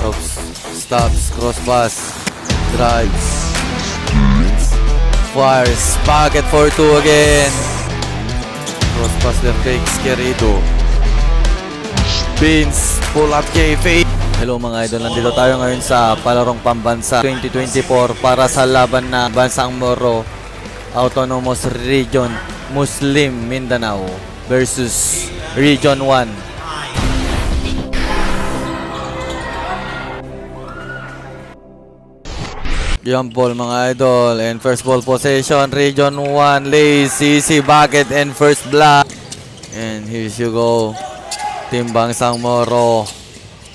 Oops. Stops. Cross pass. Drives. Fires. Pocket for 2 again. Cross pass there fakes. Querido. Spins. Pull up J. Fade. Hello mga idol. Nandito tayo ngayon sa palarong pambansa 2024 para sa laban na Bansang Moro Autonomous Region Muslim Mindanao versus Region 1. Jump ball mga idol, and first ball possession, Region 1 lays CC bucket and first block. And here you go, Team Bansang Moro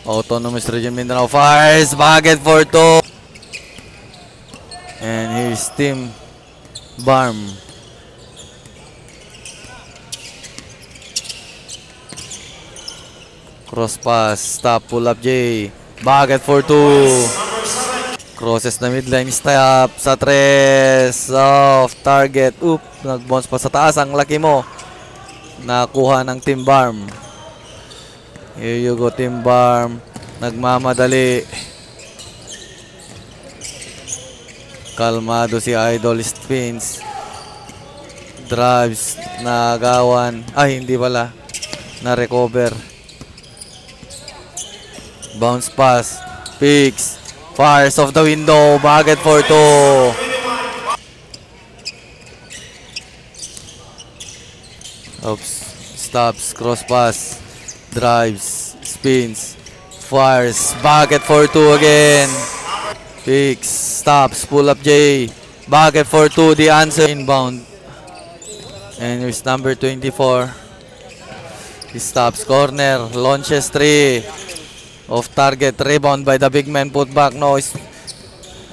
Autonomous Region Mindanao fires bucket for 2. And here's Team BARM. Cross pass, stop, pull up J, bucket for 2. Crosses na midline, stop sa 3, off target. Oop, nag-bounce pa sa taas, ang laki mo. Nakuha ng Team BARM. Here you go, Team BARM. Nagmamadali. Kalmado si Idol. Spins. Drives. Nagawan. Ay, hindi pala. Na-recover. Bounce pass. Picks. Fires off the window. Bucket for 2. Oops. Stops. Cross pass. Drives. Spins. Fires. Bucket for 2 again. Picks. Stops. Pull up J. Bucket for 2. The answer. Inbound. And here's number 24. He stops. Corner. Launches 3. Off target. Rebound by the big man. Put back. No.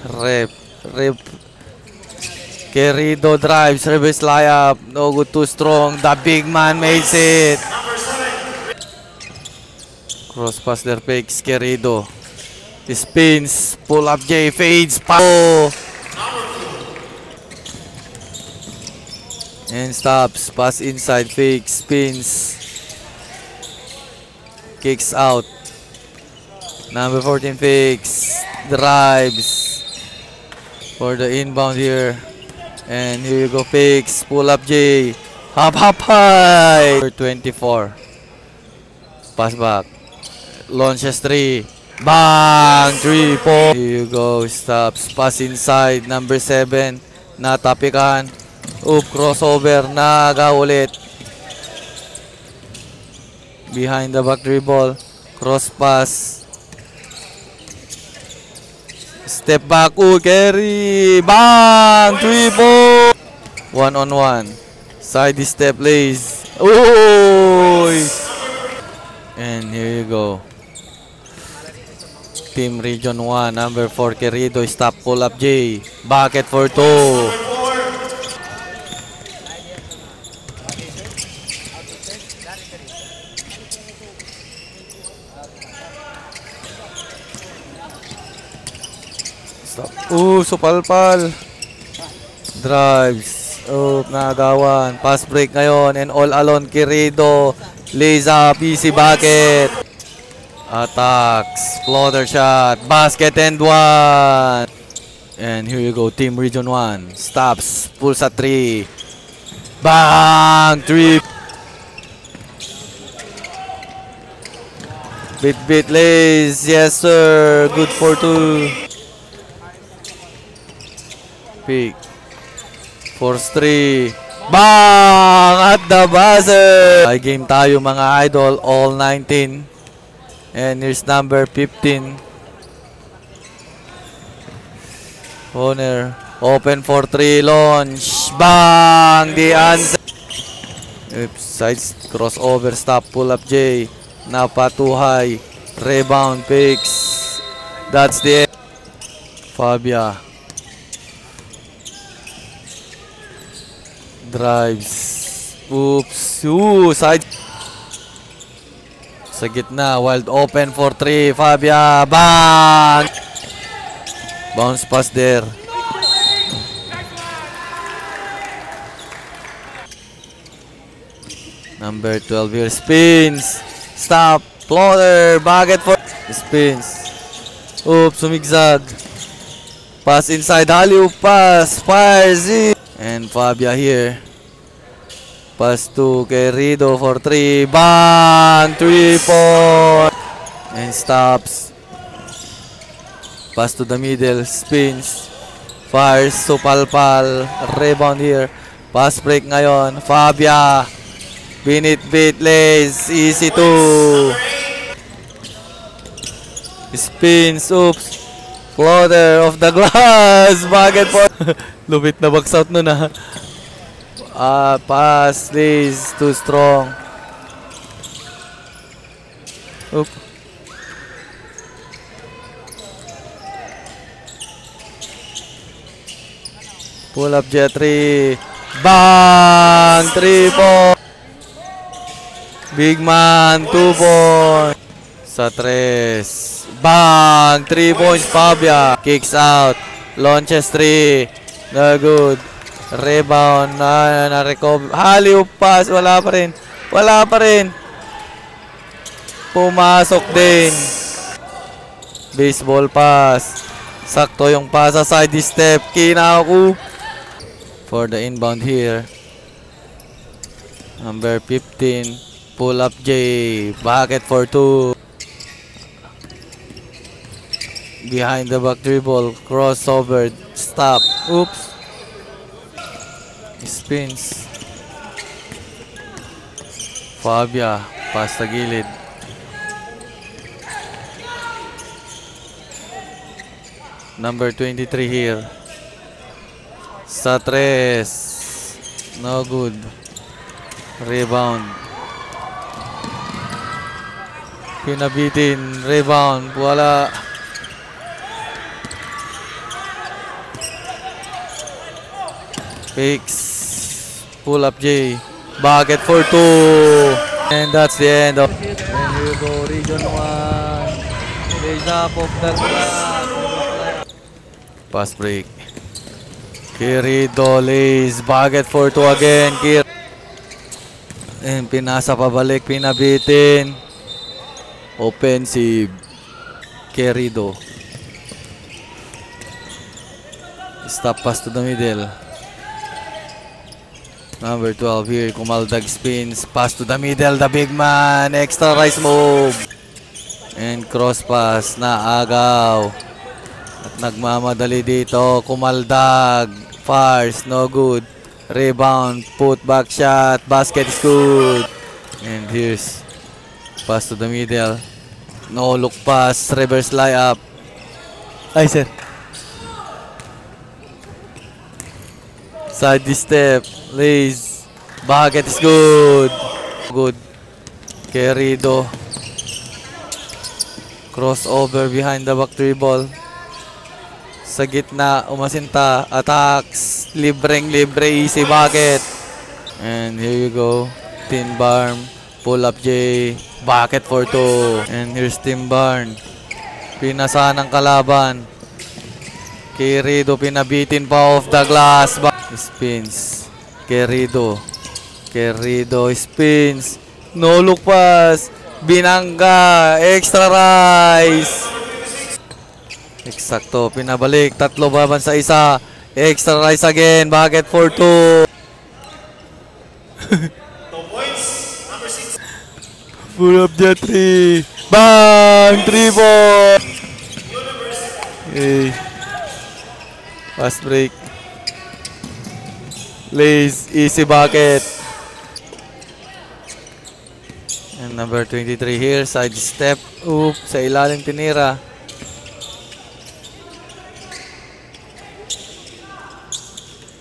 Rep. Querido drives. Reverse layup. No good. Too strong. The big man makes it. Cross pass there, fakes Querido. Spins, pull up J, fades, oh. And stops, pass inside, fakes, spins. Kicks out. Number 14 fakes, drives. For the inbound here. And here you go, fakes, pull up J. Hop high. 24. Pass back. Launches 3. Bang! 3-4. Here you go. Stops. Pass inside. Number 7. Natapikan. Oop. Crossover. Naga ulit. Behind the back dribble. Cross pass. Step back. Ooh, carry. Bang! 3-4. 1-on-1. Side step lays. Ooh! And here you go. Team Region 1, number 4, Querido. Stop, pull up J. Bucket for 2. Stop. Supalpal. Drives. Nagawan. Pass break ngayon. And all alone, Querido. Lays up. Easy bucket. Attacks. Floater shot. Basket and 1. And here you go. Team Region 1. Stops. Pulls at 3. Bang! 3. Bit lays. Yes, sir. Good for 2. Pick. Force 3. Bang! At the buzzer! Ay game tayo mga idol. All 19. And here's number 15. Corner. Open for 3. Launch. Bang! The answer. Oops. Sides. Crossover. Stop. Pull up J. Napa too high. Rebound. Picks. That's the end. Fabia. Drives. Oops. Side. Sa gitna, wild open for 3. Fabia, bang! Bounce pass there. Number 12 here, spins. Stop, floater, bucket for spins. Oops, sumigzag. Pass inside, alley-oop pass. Fires it. And Fabia here. Pass to Querido for 3. Bang! 3-point! And stops. Pass to the middle. Spins. Fires to Palpal. Rebound here. Pass break ngayon. Fabia. Binit-bit lays. Easy 2. Spins. Oops. Floater of the glass. Bakit po? Lupit na box out nun ha. Pass, Liz, too strong. Oop. Pull up Jetri. Bang! 3-point. Big man, 2-point. Sa 3. Bang! 3 points, Fabia. Kicks out. Launches 3. No good. Rebound na-recover. Alley-oop pass. Wala pa rin. Wala pa rin. Pumasok din. Baseball pass. Sakto yung pass sa side step. Kinaku. For the inbound here. Number 15. Pull up J. Bucket for 2. Behind the back dribble. Crossover. Stop. Oops. Spins. Fabia. Pass sa gilid. Number 23 here. Sa 3. No good. Rebound. Pinabitin. Rebound. Wala. Fakes. Pull up J. Bucket for 2. And that's the end of. And here we go. Region 1. Raise up of the glass. Pass break. Querido lays. Bucket for 2 again. And pinasa pabalik. Pinabitin. Offensive. Querido. Stop pass to the middle. Number 12 here, Kumaldag spins, pass to the middle, the big man, extra rise move. And cross pass na agaw. At nagmamadali dito, Kumaldag, fires, no good. Rebound, put back shot, basket is good. And here's pass to the middle. No look pass, reverse layup. Ay sir. Side step, lays, bucket is good. Good. Querido. Crossover behind the back dribble. Sa gitna, umasinta, attacks, libreng-libre, easy bucket. And here you go, Tim Barn, pull up J, bucket for 2. And here's Tim Barn. Pinasa ng kalaban. Querido pinabitin pa off the glass. Spins. Querido. Querido spins. No look pass. Binangga. Extra rise. Eksakto. Pinabalik. 3 baban sa isa. Extra rise again. Bucket for 2. Pull up the 3. Bang! 3 ball. Okay. Fast break. Lays, easy bucket. And number 23 here, side step. Oop, sa ilalim tinira.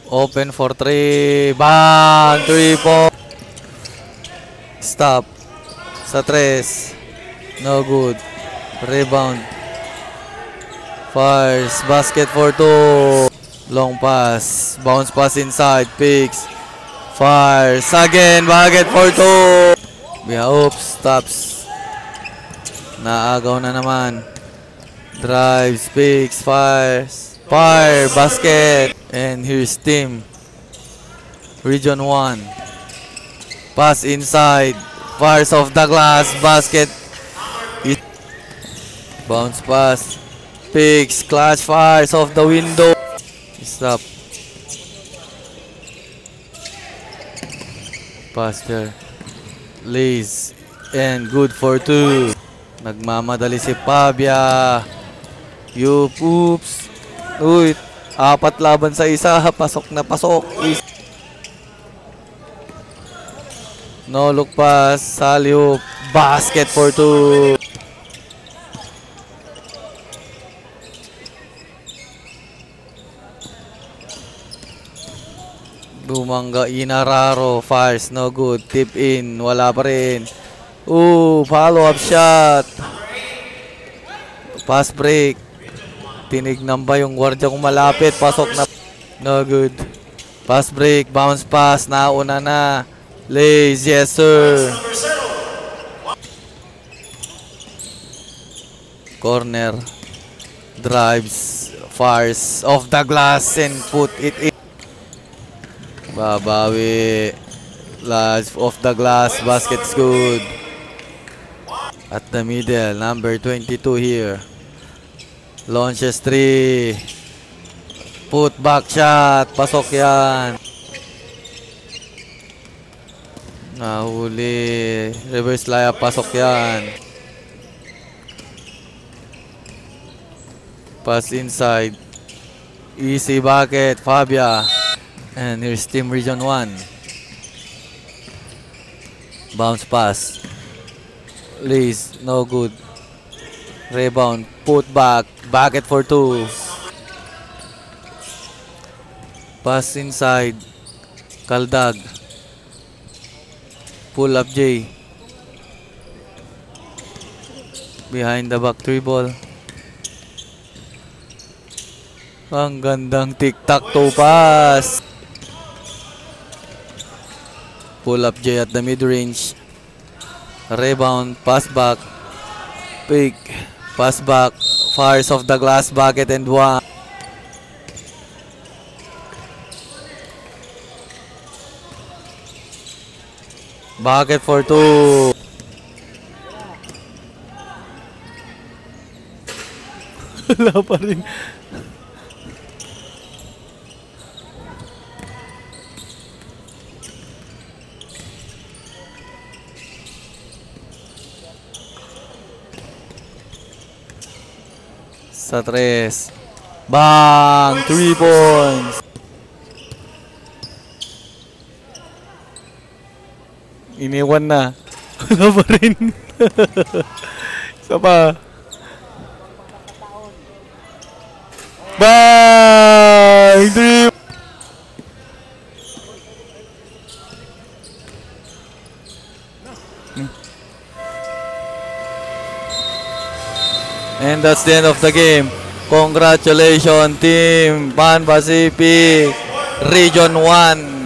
Open for 3. Bang! 3 po. Stop. Sa 3. No good. Rebound. Fires. Basket for 2. Long pass. Bounce pass inside. Picks. Fires. Again. Bucket for 2. Oops. Stops. Naagaw na naman. Drives. Picks. Fires. Fire. Basket. And here's Tim. Region 1. Pass inside. Fires off the glass. Basket. Bounce pass. Picks, clutch fires off the window. Stop. Pass there. Lays. And good for 2. Nagmamadali si Pabia. Oops. Uy, 4 laban sa isa. Pasok na pasok. No look pass. Salihoop. Basket for 2. Dumangga Inararo. Fires. No good. Tip in. Wala pa rin. Follow up shot. Pass break. Tinignan ba yung gwardiya kung malapit? Pasok na. No good. Pass break. Bounce pass. Nauna na. Lays. Yes sir. Corner. Drives. Fires off the glass and put it in. Babawi. Last off the glass. Basket's good. At the middle, number 22 here. Launches 3. Put back shot. Pasok yan. Nahuli. Reverse layup. Pasok yan. Pass inside. Easy bucket. Fabia. And here's Team Region 1. Bounce pass. Lays, no good. Rebound, put back, bucket for 2. Pass inside. Kaldag. Pull up J. Behind the back 3 ball. Ang gandang tic-tac-toe pass. Pull up J at the mid-range. Rebound, pass back, pick, pass back, fires off the glass, bucket and 1. Bucket for 2. Wala pa rin. Sa 3. Bang! 3 points! Iniwan na. Wala pa rin. Isa pa. Bang! 3. And that's the end of the game. Congratulations, Team Pan Pacific Region 1.